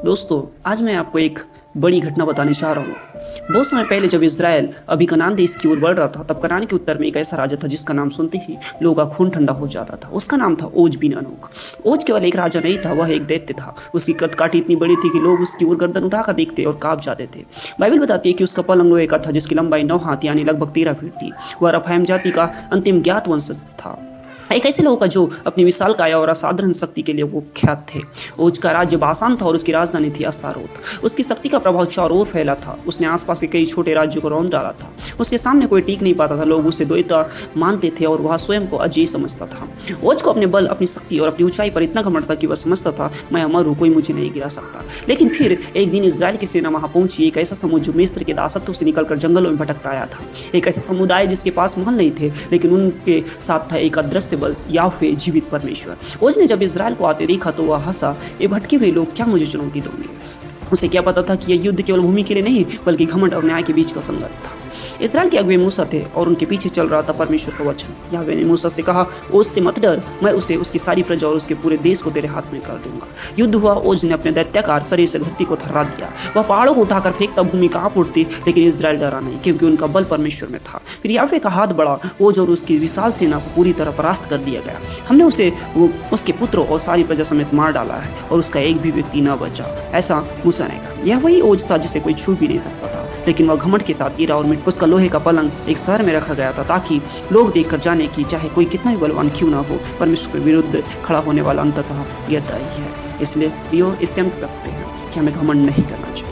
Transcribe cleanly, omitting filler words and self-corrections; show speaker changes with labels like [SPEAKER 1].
[SPEAKER 1] दोस्तों, आज मैं आपको एक बड़ी घटना बताने जा रहा हूँ। बहुत समय पहले जब इज़राइल अभी कनान देश की ओर बढ़ रहा था, तब कनान के उत्तर में एक ऐसा राजा था जिसका नाम सुनते ही लोगों का खून ठंडा हो जाता था। उसका नाम था ओज बिन अनोक। ओज केवल एक राजा नहीं था, वह एक दैत्य था। उसकी कद काठी इतनी बड़ी थी कि लोग उसकी ओर गर्दन उठाकर देखते और कांप जाते थे। बाइबल बताती है कि उसका पलंग लोहे का था, जिसकी लंबाई 9 हाथ यानी लगभग 13 फीट थी। वह रफाइम जाति का अंतिम ज्ञात वंशज था, एक ऐसे लोगों का जो अपनी विशाल काया और असाधारण शक्ति के लिए वो ख्यात थे। ओज का राज्य बासान था और उसकी राजधानी थी अस्तारोत। उसकी शक्ति का प्रभाव चारों ओर फैला था। उसने आसपास के कई छोटे राज्यों को रौंद डाला था। उसके सामने कोई टिक नहीं पाता था। लोग उसे द्वैता मानते थे और वह स्वयं को अजय समझता था। ओज को अपने बल, अपनी शक्ति और अपनी ऊंचाई पर इतना घमंड था कि वह समझता था, मैं अमर हूँ, कोई मुझे नहीं गिरा सकता। लेकिन फिर एक दिन इजराइल की सेना वहां पहुंची। एक ऐसा समूह जो मिस्र के दासत्व से निकलकर जंगलों में भटकता आया था। एक ऐसा समुदाय जिसके पास महल नहीं थे, लेकिन उनके साथ था एक अदृश्य बल, याहवे, जीवित परमेश्वर। ओज ने जब इजराइल को आते देखा तो वह हंसा, ये भटके हुए लोग क्या मुझे चुनौती देंगे। उसे क्या पता था कि यह युद्ध केवल भूमि के लिए नहीं, बल्कि घमंड और न्याय के बीच का संघर्ष था। इजराइल के अगुवे मूसा थे और उनके पीछे चल रहा था परमेश्वर का वचन। याहवे ने मूसा से कहा, ओज से मत डर, मैं उसे, उसकी सारी प्रजा और उसके पूरे देश को तेरे हाथ में कर दूंगा। युद्ध हुआ। ओज ने अपने दैत्याकार शरीर से धरती को थर्रा दिया। वह पहाड़ों को उठाकर फेंकता, भूमि कांप उठती, लेकिन इजराइल डरा नहीं, क्योंकि उनका बल परमेश्वर में था। फिर याहवे का हाथ बढ़ा, ओज और उसकी विशाल सेना को पूरी तरह परास्त कर दिया गया। हमने उसे, उसके पुत्रों और सारी प्रजा समेत मार डाला है, और उसका एक भी व्यक्ति न बचा। ऐसा मूसा ने कहा। यह वही ओज था जिसे कोई छू भी नहीं सकता था, लेकिन वह घमंड के साथ गिरा और मिट। उसका लोहे का पलंग एक शहर में रखा गया था, ताकि लोग देखकर जाने कि चाहे कोई कितना भी बलवान क्यों ना हो, परमेश्वर के विरुद्ध खड़ा होने वाला अंततः गिरता ही है। इसलिए प्रियो, इससे हम सकते हैं कि हमें घमंड नहीं करना चाहिए।